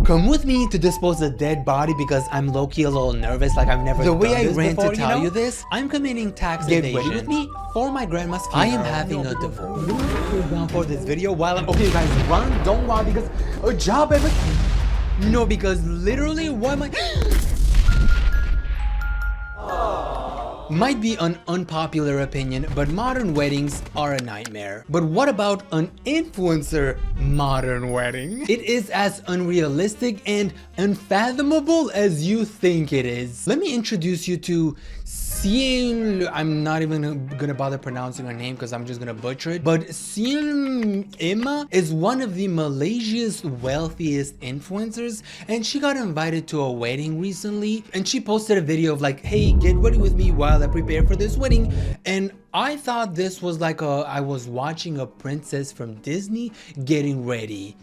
Come with me to dispose a dead body because I'm low-key a little nervous, like I've never done this before. The way I ran to tell you this, I'm committing tax evasion. Get ready with me for my grandma's funeral. I am having a divorce. Down for this video while I'm okay, guys. Run, don't run because a job ever. No, because literally, why am I? Might be an unpopular opinion, but modern weddings are a nightmare. But what about an influencer modern wedding? It is as unrealistic and unfathomable as you think it is. Let me introduce you to Sien, I'm not even gonna bother pronouncing her name because I'm just gonna butcher it. But Sien Emma is one of the Malaysia's wealthiest influencers, and she got invited to a wedding recently, and she posted a video of like, hey, get ready with me while I prepare for this wedding. And I thought this was like I was watching a princess from Disney getting ready.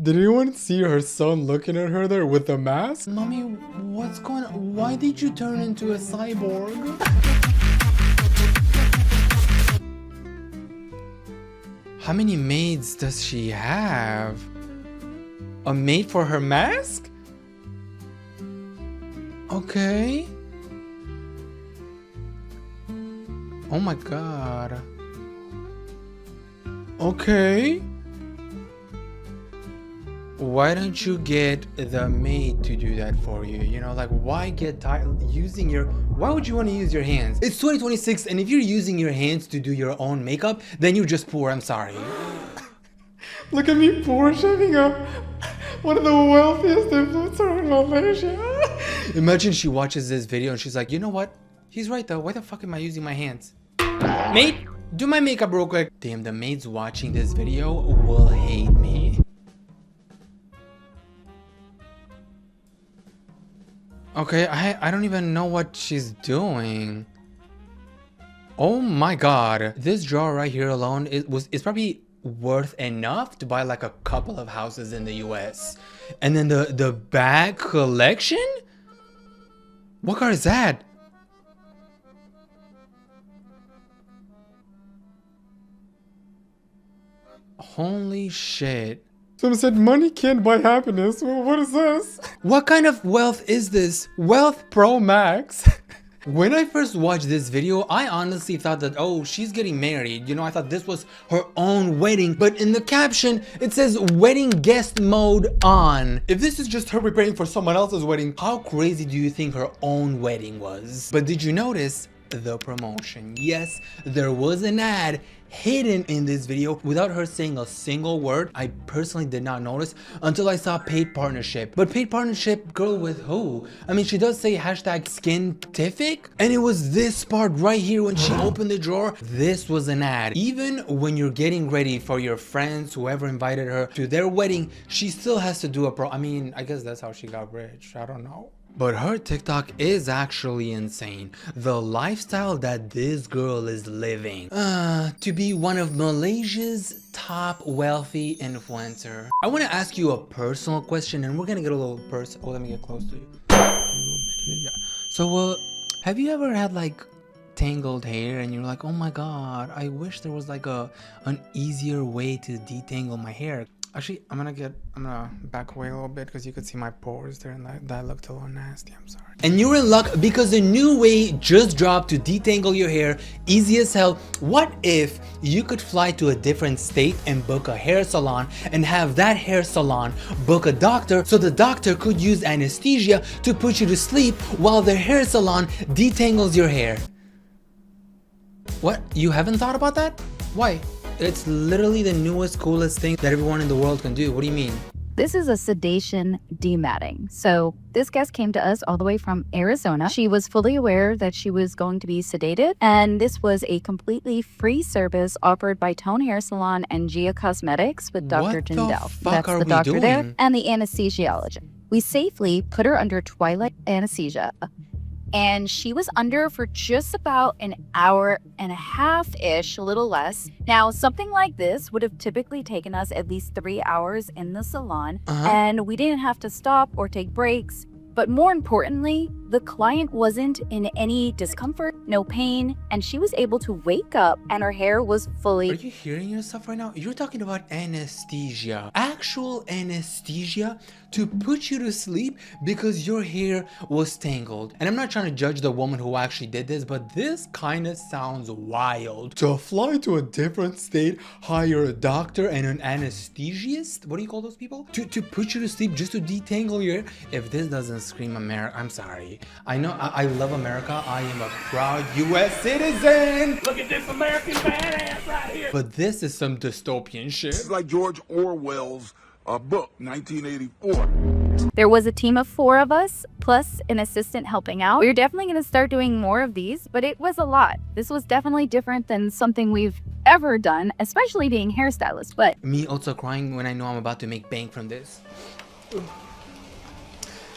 Did anyone see her son looking at her there with a mask? Mommy, what's going on? Why did you turn into a cyborg? How many maids does she have? A maid for her mask? Okay. Oh my god. Okay. Why don't you get the maid to do that for you? You know, like, why get tired using your, why would you want to use your hands? It's 2026, and if you're using your hands to do your own makeup, then you're just poor. I'm sorry. Look at me, poor, shaving up one of the wealthiest influencers in Malaysia. Imagine she watches this video and she's like, you know what? He's right though. Why the fuck am I using my hands? Maid, do my makeup real quick. Damn, the maids watching this video will hate me. Okay, I don't even know what she's doing. Oh my god. This drawer right here alone is probably worth enough to buy like a couple of houses in the US. And then the bag collection? What car is that? Holy shit. Someone said money can't buy happiness. Well, what is this? What kind of wealth is this? Wealth Pro Max. When I first watched this video, I honestly thought that, oh, she's getting married. You know, I thought this was her own wedding. But in the caption, it says wedding guest mode on. If this is just her preparing for someone else's wedding, how crazy do you think her own wedding was? But did you notice the promotion? Yes, there was an ad hidden in this video without her saying a single word. I personally did not notice until I saw paid partnership. But paid partnership, girl, with who? I mean, she does say hashtag skintific, and it was this part right here when she opened the drawer. This was an ad. Even when you're getting ready for your friends, whoever invited her to their wedding, she still has to do I mean, I guess that's how she got rich. I don't know. But her TikTok is actually insane. The lifestyle that this girl is living. To be one of Malaysia's top wealthy influencer. I want to ask you a personal question, and we're gonna get a little personal. Oh, let me get close to you. Yeah. So, have you ever had like tangled hair and you're like, oh my god, I wish there was like an easier way to detangle my hair? Actually, I'm gonna back away a little bit because you could see my pores there, and that looked a little nasty. I'm sorry. And you're in luck because a new way just dropped to detangle your hair, easy as hell. What if you could fly to a different state and book a hair salon and have that hair salon book a doctor, so the doctor could use anesthesia to put you to sleep while the hair salon detangles your hair? What? You haven't thought about that? Why? It's literally the newest, coolest thing that everyone in the world can do. What do you mean? This is a sedation dematting. So this guest came to us all the way from Arizona. She was fully aware that she was going to be sedated, and this was a completely free service offered by Tone Hair Salon and Gia Cosmetics with Dr. Jindal. That's the doctor there, and the anesthesiologist. We safely put her under twilight anesthesia, and she was under for just about an hour and a half-ish, a little less. Now, something like this would have typically taken us at least 3 hours in the salon, and we didn't have to stop or take breaks. But more importantly, the client wasn't in any discomfort, no pain, and she was able to wake up and her hair was Are fully. you hearing yourself right now? You're talking about anesthesia. Actual anesthesia to put you to sleep because your hair was tangled. And I'm not trying to judge the woman who actually did this, but this kind of sounds wild. To fly to a different state, hire a doctor and an anesthesiast? What do you call those people? To put you to sleep just to detangle your hair? If this doesn't scream America, I'm sorry. I know I love America. I am a proud US citizen. Look at this American badass right here. But this is some dystopian shit. It's like George Orwell's book, 1984. There was a team of 4 of us, plus an assistant helping out. We were definitely going to start doing more of these, but it was a lot. This was definitely different than something we've ever done, especially being hairstylists. But Me also crying when I know I'm about to make bank from this.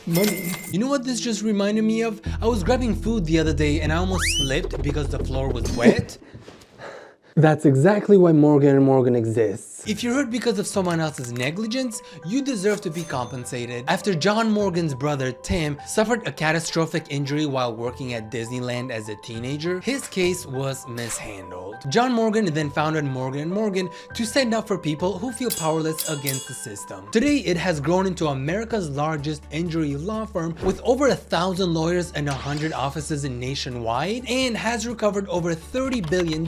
Money. You know what this just reminded me of? I was grabbing food the other day and I almost slipped because the floor was wet. That's exactly why Morgan & Morgan exists. If you're hurt because of someone else's negligence, you deserve to be compensated. After John Morgan's brother Tim suffered a catastrophic injury while working at Disneyland as a teenager, his case was mishandled. John Morgan then founded Morgan & Morgan to stand up for people who feel powerless against the system. Today, it has grown into America's largest injury law firm with over 1,000 lawyers and 100 offices nationwide, and has recovered over $30 billion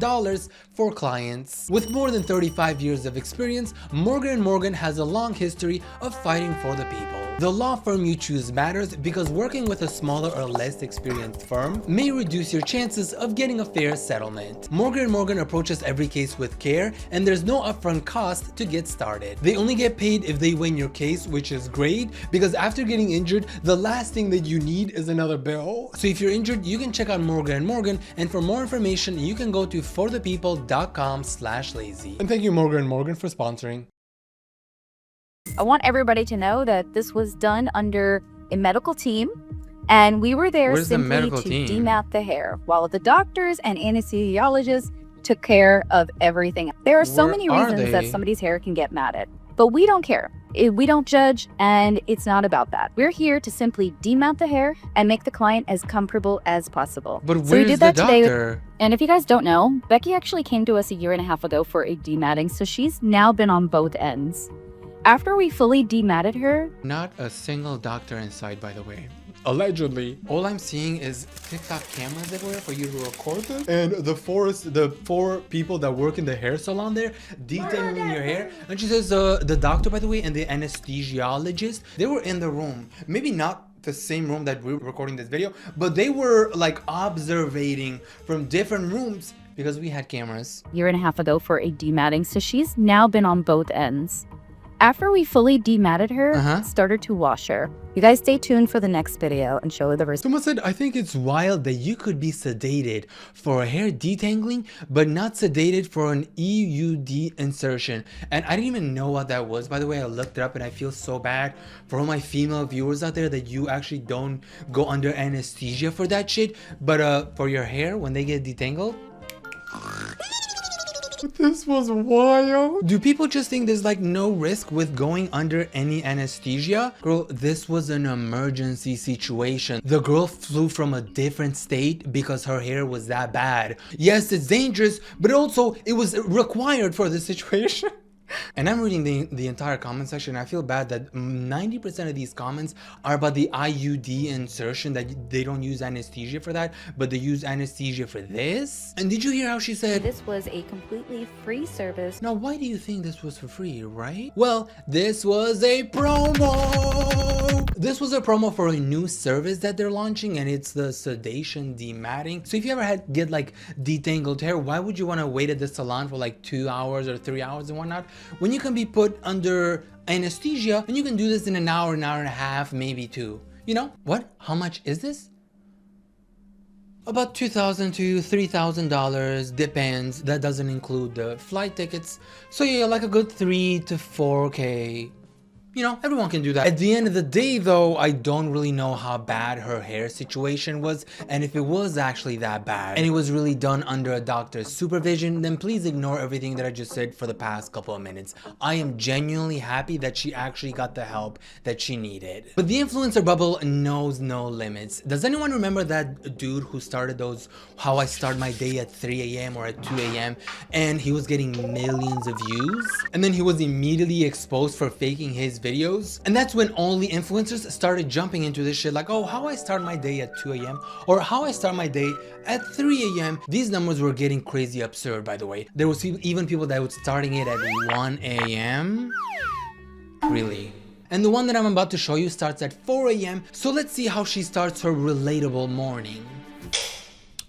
for clients. With more than 35 years of experience, Morgan & Morgan has a long history of fighting for the people. The law firm you choose matters because working with a smaller or less experienced firm may reduce your chances of getting a fair settlement. Morgan & Morgan approaches every case with care, and there's no upfront cost to get started. They only get paid if they win your case, which is great because after getting injured, the last thing that you need is another bill. So if you're injured, you can check out Morgan & Morgan, and for more information, you can go to forthepeople.com/lazy. And thank you Morgan & Morgan for sponsoring. I want everybody to know that this was done under a medical team, and we were there Where's the simply medical to team? demat the hair, while the doctors and anesthesiologists took care of everything. There are so Where many are reasons that they? somebody's hair can get matted, but we don't care. We don't judge, and it's not about that. We're here to simply demat the hair and make the client as comfortable as possible. But So we where's did the that today. doctor? And if you guys don't know, Becky actually came to us a year and a half ago for a dematting, so she's now been on both ends. After we fully dematted her, Not a single doctor inside, by the way. Allegedly. All I'm seeing is TikTok cameras everywhere for you to record this. And the four people that work in the hair salon there detangling your hair. And she says the doctor, by the way, and the anesthesiologist, they were in the room. Maybe not the same room that we're recording this video, but they were like observating from different rooms because we had cameras. year and a half ago for a dematting, so she's now been on both ends. After we fully dematted her, started to wash her. You guys stay tuned for the next video and show the result. Someone said, I think it's wild that you could be sedated for a hair detangling, but not sedated for an EUD insertion. And I didn't even know what that was. By the way, I looked it up and I feel so bad for all my female viewers out there that you actually don't go under anesthesia for that shit. But for your hair, when they get detangled, this was wild. Do people just think there's like no risk with going under any anesthesia? Girl, this was an emergency situation. The girl flew from a different state because her hair was that bad. Yes, it's dangerous, but also it was required for the situation. And I'm reading the entire comment section. I feel bad that 90% of these comments are about the IUD insertion, that they don't use anesthesia for that, but they use anesthesia for this. And did you hear how she said, This was a completely free service. now why do you think this was for free, right? Well, this was a promo. This was a promo for a new service that they're launching, and it's the sedation dematting. So if you ever get like detangled hair, why would you want to wait at the salon for like 2 hours or 3 hours and whatnot, when you can be put under anesthesia and you can do this in an hour and a half, maybe 2? You know what? How much is this? About $2,000 to $3,000, depends. That doesn't include the flight tickets. So yeah, like a good 3 to 4K You know, everyone can do that. At the end of the day though, I don't really know how bad her hair situation was, and if it was actually that bad and it was really done under a doctor's supervision, then please ignore everything that I just said for the past couple of minutes. I am genuinely happy that she actually got the help that she needed. But the influencer bubble knows no limits. Does anyone remember that dude who started those how I start my day at 3 a.m. or at 2 a.m. and he was getting millions of views, and then he was immediately exposed for faking his videos? And that's when all the influencers started jumping into this shit like, oh, how I start my day at 2 a.m. or how I start my day at 3 a.m. These numbers were getting crazy absurd, by the way. There was even people that were starting it at 1 a.m. Really? And the one that I'm about to show you starts at 4 a.m. So let's see how she starts her relatable morning.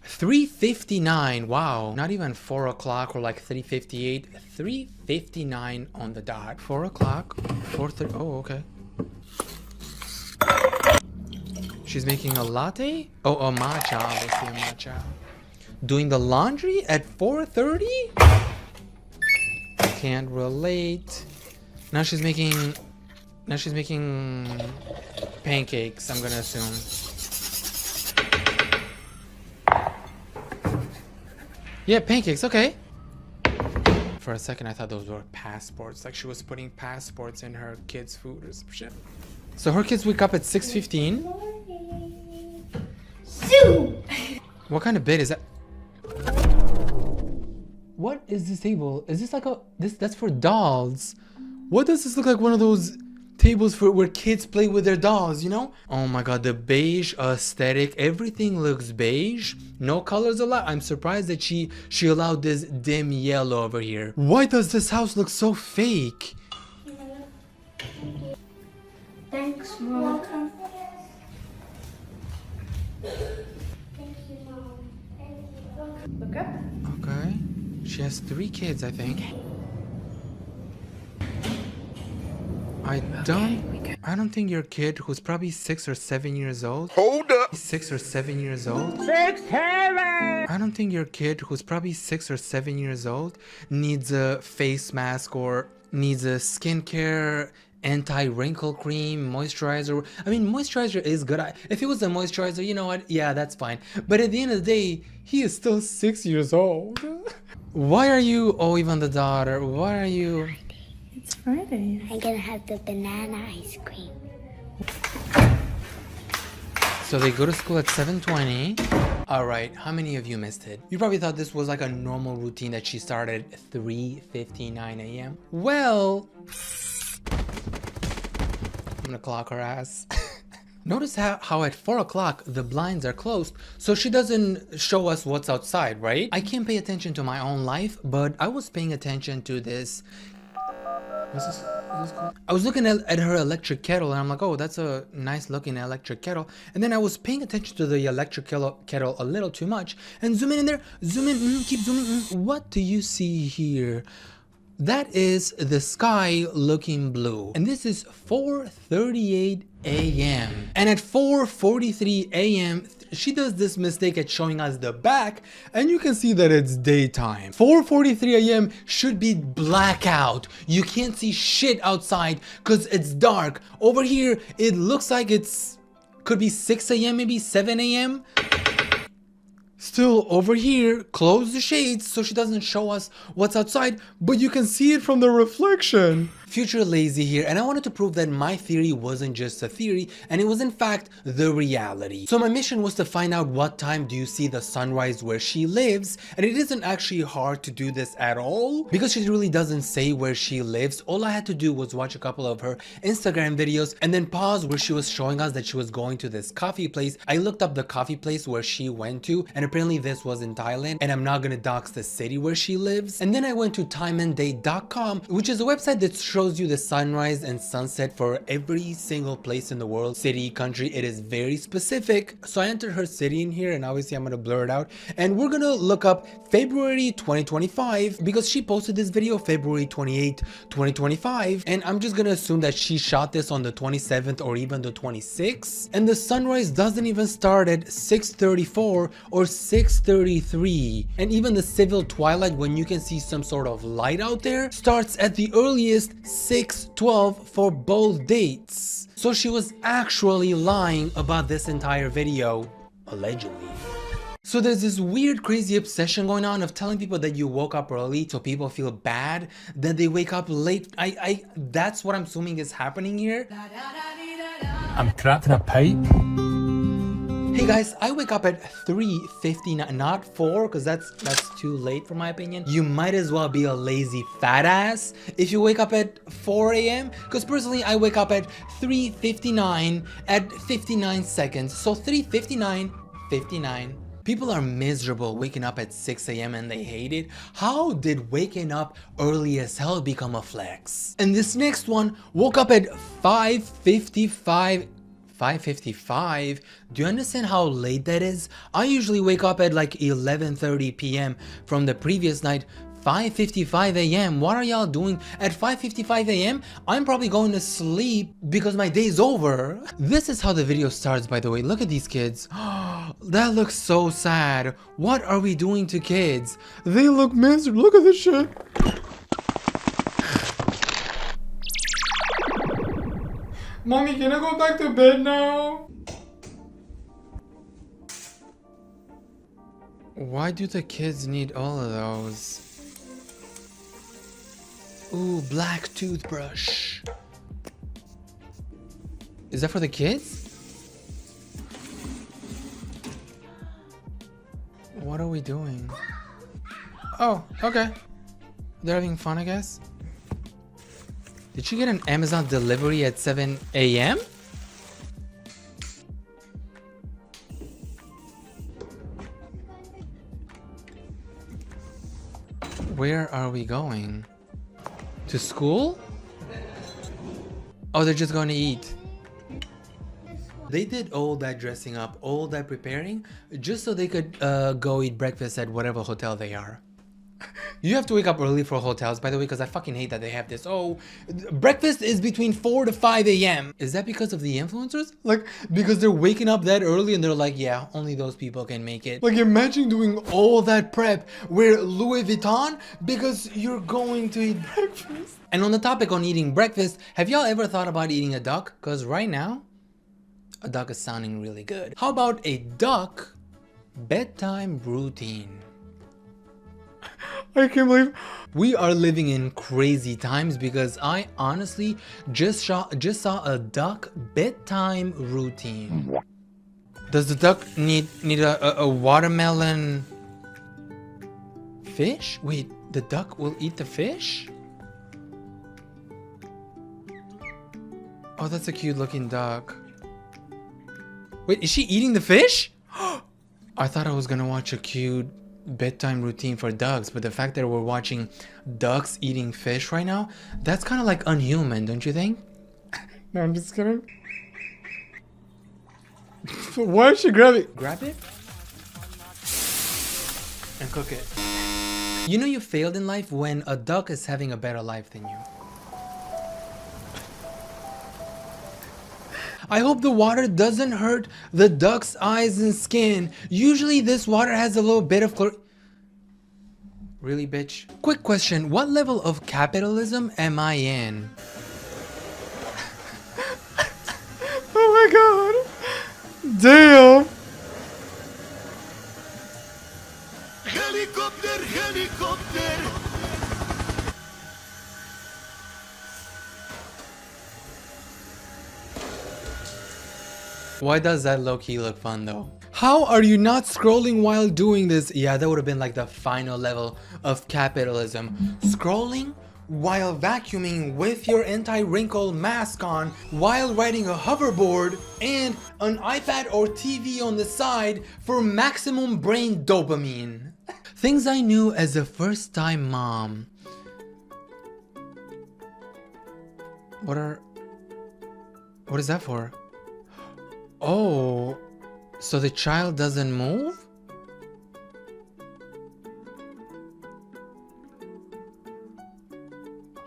3:59, wow, not even 4 o'clock or like 3:58, 3:59 on the dot. 4 o'clock, 4:30, oh, okay. She's making a latte? Oh, a matcha, obviously a matcha. Doing the laundry at 4:30? Can't relate. Now she's making pancakes, I'm gonna assume. Yeah, pancakes, okay. For a second, I thought those were passports. Like she was putting passports in her kids' food or some shit. So her kids wake up at 6:15. What kind of bed is that? What is this table? Is this like that's for dolls? What does this look like? One of those tables for where kids play with their dolls, you know? Oh my god, the beige aesthetic, everything looks beige, no colors allowed. I'm surprised that she allowed this dim yellow over here. Why does this house look so fake? Thanks, Mom. Look up. Okay, she has 3 kids, I think. I don't think your kid, who's probably 6 or 7 years old. Hold up. 6 or 7 years old. 6'7". I don't think your kid, who's probably 6 or 7 years old, needs a face mask or needs a skincare, anti-wrinkle cream, moisturizer. I mean, moisturizer is good. If it was a moisturizer, you know what? Yeah, that's fine. But at the end of the day, he is still 6 years old. Why are you, oh, even the daughter, why are you? It's Friday. I'm gonna have the banana ice cream. So they go to school at 7:20. All right, how many of you missed it? You probably thought this was like a normal routine that she started at 3:59 a.m. Well, I'm gonna clock her ass. Notice how at 4 o'clock the blinds are closed, so she doesn't show us what's outside, right? I can't pay attention to my own life, but I was paying attention to this. What's this called? I was looking at her electric kettle and I'm like, oh, that's a nice looking electric kettle. And then I was paying attention to the electric kettle a little too much. And zoom in there, zoom in, keep zooming in. What do you see here? That is the sky looking blue. And this is 4:38 a.m. And at 4:43 a.m., she does this mistake at showing us the back, and you can see that it's daytime. 4:43 a.m. should be blackout. You can't see shit outside because it's dark. Over here, it looks like could be 6 a.m., maybe 7 a.m. Still over here, close the shades so she doesn't show us what's outside, but you can see it from the reflection. Future Lazy here, and I wanted to prove that my theory wasn't just a theory, and it was in fact the reality. So my mission was to find out what time do you see the sunrise where she lives, and it isn't actually hard to do this at all, because she really doesn't say where she lives. All I had to do was watch a couple of her Instagram videos, and then pause where she was showing us that she was going to this coffee place. I looked up the coffee place where she went to, and apparently this was in Thailand, and I'm not gonna dox the city where she lives. And then I went to timeanddate.com, which is a website that shows you the sunrise and sunset for every single place in the world, city, country. It is very specific. So I entered her city in here, and obviously I'm gonna blur it out, and we're gonna look up February 2025 because she posted this video February 28, 2025, and I'm just gonna assume that she shot this on the 27th or even the 26th, and the sunrise doesn't even start at 6:34 or 6:33, and even the civil twilight, when you can see some sort of light out there, starts at the earliest 6:12 for both dates. So she was actually lying about this entire video, allegedly. So there's this weird crazy obsession going on of telling people that you woke up early so people feel bad that they wake up late. That's what I'm assuming is happening here. I'm trapped in a pipe. Hey guys, I wake up at 3:59, not 4, because that's too late for my opinion. You might as well be a lazy fat ass if you wake up at 4 a.m. Because personally, I wake up at 3:59 at 59 seconds. So 3:59, 59. People are miserable waking up at 6 a.m. and they hate it. How did waking up early as hell become a flex? And this next one woke up at 5:55. 5:55. Do you understand how late that is? I usually wake up at like 11:30 p.m. from the previous night. 5:55 a.m. What are y'all doing at 5:55 a.m.? I'm probably going to sleep because my day's over. This is how the video starts, by the way. Look at these kids. That looks so sad. What are we doing to kids? They look miserable. Look at this shit. Mommy, can I go back to bed now? Why do the kids need all of those? Ooh, black toothbrush. Is that for the kids? What are we doing? Oh, okay. They're having fun, I guess. Did she get an Amazon delivery at 7 a.m.? Where are we going? To school? Oh, they're just going to eat. They did all that dressing up, all that preparing, just so they could go eat breakfast at whatever hotel they are. You have to wake up early for hotels, by the way, because I fucking hate that they have this. Oh, breakfast is between 4 to 5 a.m. Is that because of the influencers? Like, because they're waking up that early and they're like, yeah, only those people can make it. Like, imagine doing all that prep, wear Louis Vuitton, because you're going to eat breakfast. And on the topic on eating breakfast, have y'all ever thought about eating a duck? Because right now, a duck is sounding really good. How about a duck bedtime routine? I can't believe we are living in crazy times because I honestly just saw a duck bedtime routine. Does the duck need a watermelon fish? Wait, the duck will eat the fish? Oh, that's a cute looking duck. Wait, is she eating the fish? I thought I was gonna watch a cute bedtime routine for ducks, but the fact that we're watching ducks eating fish right now, that's kind of like unhuman, don't you think? No, I'm just kidding. Why is she grabbing it? Grab it and cook it. You know you failed in life when a duck is having a better life than you. I hope the water doesn't hurt the duck's eyes and skin. Usually this water has a little bit of Really, bitch? Quick question, what level of capitalism am I in? Oh my god. Damn. Helicopter, helicopter. Why does that low-key look fun though? How are you not scrolling while doing this? Yeah, that would have been like the final level of capitalism. Scrolling while vacuuming with your anti-wrinkle mask on, while riding a hoverboard and an iPad or TV on the side for maximum brain dopamine. Things I knew as a first-time mom. What is that for? Oh, so the child doesn't move?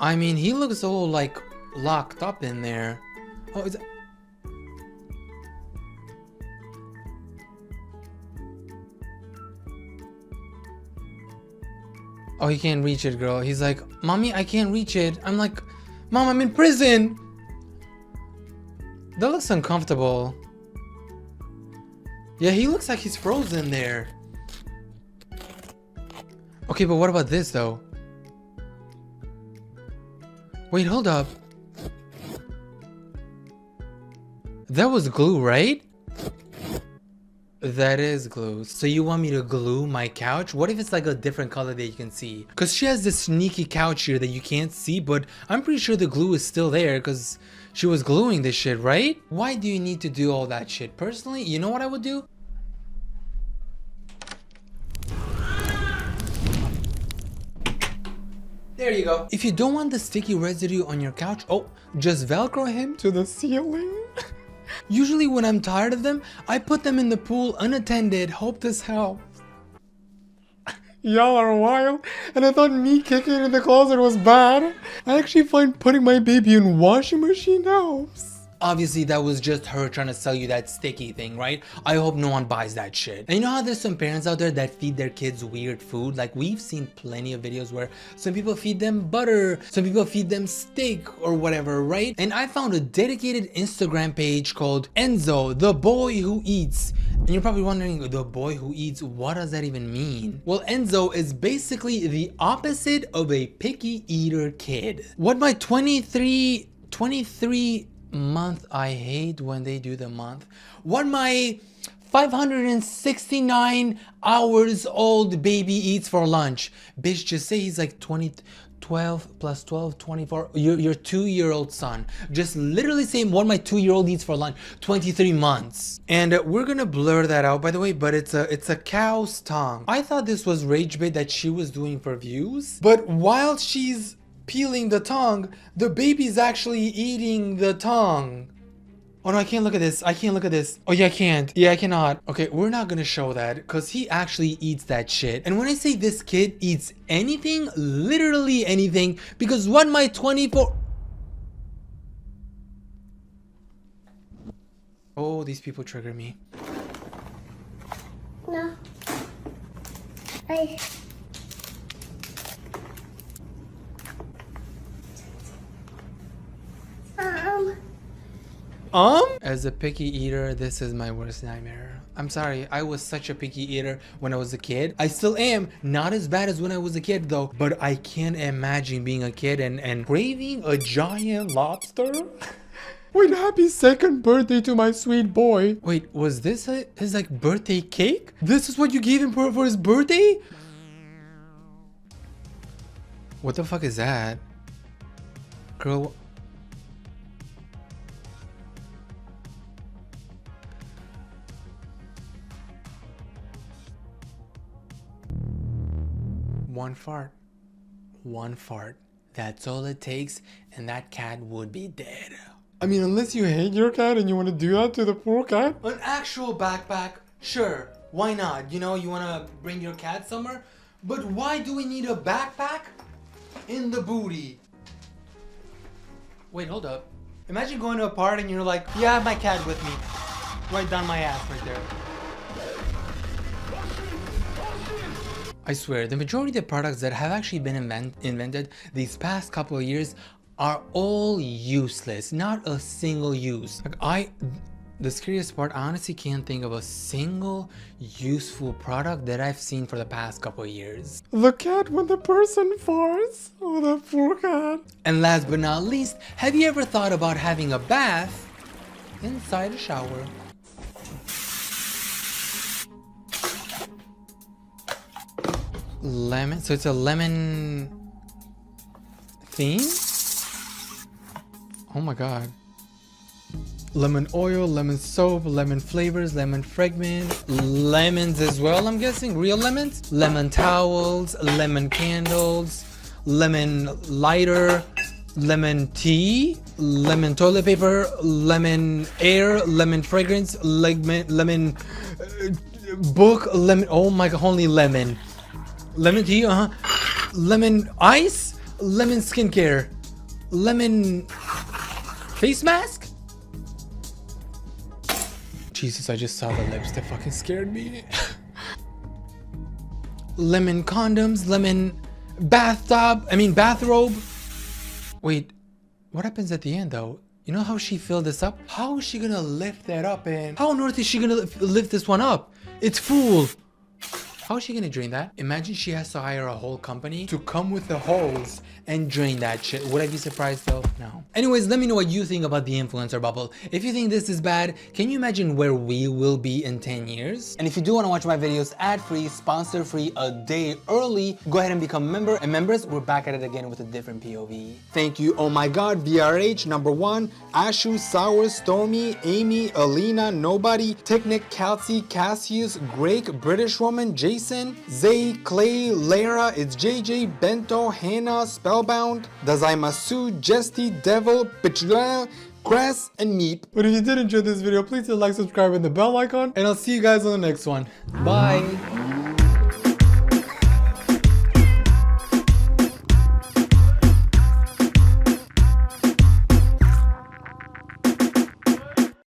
I mean, he looks all like locked up in there. Oh, is that... he can't reach it, girl. He's like, mommy, I can't reach it. I'm like, mom, I'm in prison. That looks uncomfortable. Yeah, he looks like he's frozen there. Okay, but what about this though? Wait, hold up. That was glue, right? That is glue. So you want me to glue my couch? What if it's like a different color that you can see? Because she has this sneaky couch here that you can't see, but I'm pretty sure the glue is still there because she was gluing this shit, right? Why do you need to do all that shit? Personally, you know what I would do? There you go. If you don't want the sticky residue on your couch, oh, just Velcro him to the ceiling. Usually when I'm tired of them, I put them in the pool unattended. Hope this helps. Y'all are wild, and I thought me kicking it in the closet was bad. I actually find putting my baby in washing machine helps. Obviously, that was just her trying to sell you that sticky thing, right? I hope no one buys that shit. And you know how there's some parents out there that feed their kids weird food? Like, we've seen plenty of videos where some people feed them butter, some people feed them steak or whatever, right? And I found a dedicated Instagram page called Enzo, the boy who eats. And you're probably wondering, the boy who eats, what does that even mean? Well, Enzo is basically the opposite of a picky eater kid. What my 23 month, I hate when they do the month. What my 569 hours old baby eats for lunch. Bitch, just say he's like 12 plus 12, 24. Your 2-year-old son. Just literally say what my 2-year-old eats for lunch. 23 months. And we're gonna blur that out, by the way, but it's a cow's tongue. I thought this was rage bait that she was doing for views, but while she's peeling the tongue, the baby's actually eating the tongue. Oh no, I can't look at this. I can't look at this. Oh yeah, I can't. Yeah, I cannot. Okay, we're not gonna show that because he actually eats that shit. And when I say this kid eats anything, literally anything, because what my 24... Oh, these people trigger me. No. As a picky eater, this is my worst nightmare. I'm sorry, I was such a picky eater when I was a kid. I still am, not as bad as when I was a kid though, but I can't imagine being a kid and craving a giant lobster. Wait, happy 2nd birthday to my sweet boy. Wait, was this his like birthday cake? This is what you gave him for his birthday? What the fuck is that? Girl. One fart. That's all it takes, and that cat would be dead. I mean, unless you hate your cat and you want to do that to the poor cat. An actual backpack, sure, why not? You know, you want to bring your cat somewhere, but why do we need a backpack in the booty? Wait, hold up. Imagine going to a party and you're like, yeah, I have my cat with me. Right down my ass right there. I swear, the majority of the products that have actually been invented these past couple of years are all useless, not a single use. Like the scariest part, I honestly can't think of a single useful product that I've seen for the past couple of years. The cat when the person farts. Oh, the poor cat. And last but not least, have you ever thought about having a bath inside a shower? Lemon, so it's a lemon theme? Oh my god. Lemon oil, lemon soap, lemon flavors, lemon fragment, lemons as well, I'm guessing, real lemons? Lemon towels, lemon candles, lemon lighter, lemon tea, lemon toilet paper, lemon air, lemon fragrance, lemon book, lemon, oh my god, only lemon. Lemon tea, lemon ice, lemon skincare, lemon face mask. Jesus, I just saw the lips. That fucking scared me. Lemon condoms, lemon bathrobe. Wait, what happens at the end though? You know how she filled this up? How is she gonna lift that up, and how on earth is she gonna lift this one up? It's full. How is she gonna drain that? Imagine she has to hire a whole company to come with the hose and drain that shit. Would I be surprised though? No. Anyways, let me know what you think about the influencer bubble. If you think this is bad, can you imagine where we will be in 10 years? And if you do want to watch my videos ad-free, sponsor-free, a day early, go ahead and become a member. And members, we're back at it again with a different POV. Thank you, oh my god, VRH, number 1, Ashu, Sour, Stormy, Amy, Alina, Nobody, Technic, Kelsey, Cassius, Greg, British Woman, Jason, Zay, Clay, Lara, it's JJ, Bento, Hannah, Spellbound, Dazaimasu, Jesty, Devil, Pichua, Grass, and Meep. But if you did enjoy this video, please hit like, subscribe, and the bell icon, and I'll see you guys on the next one. Bye!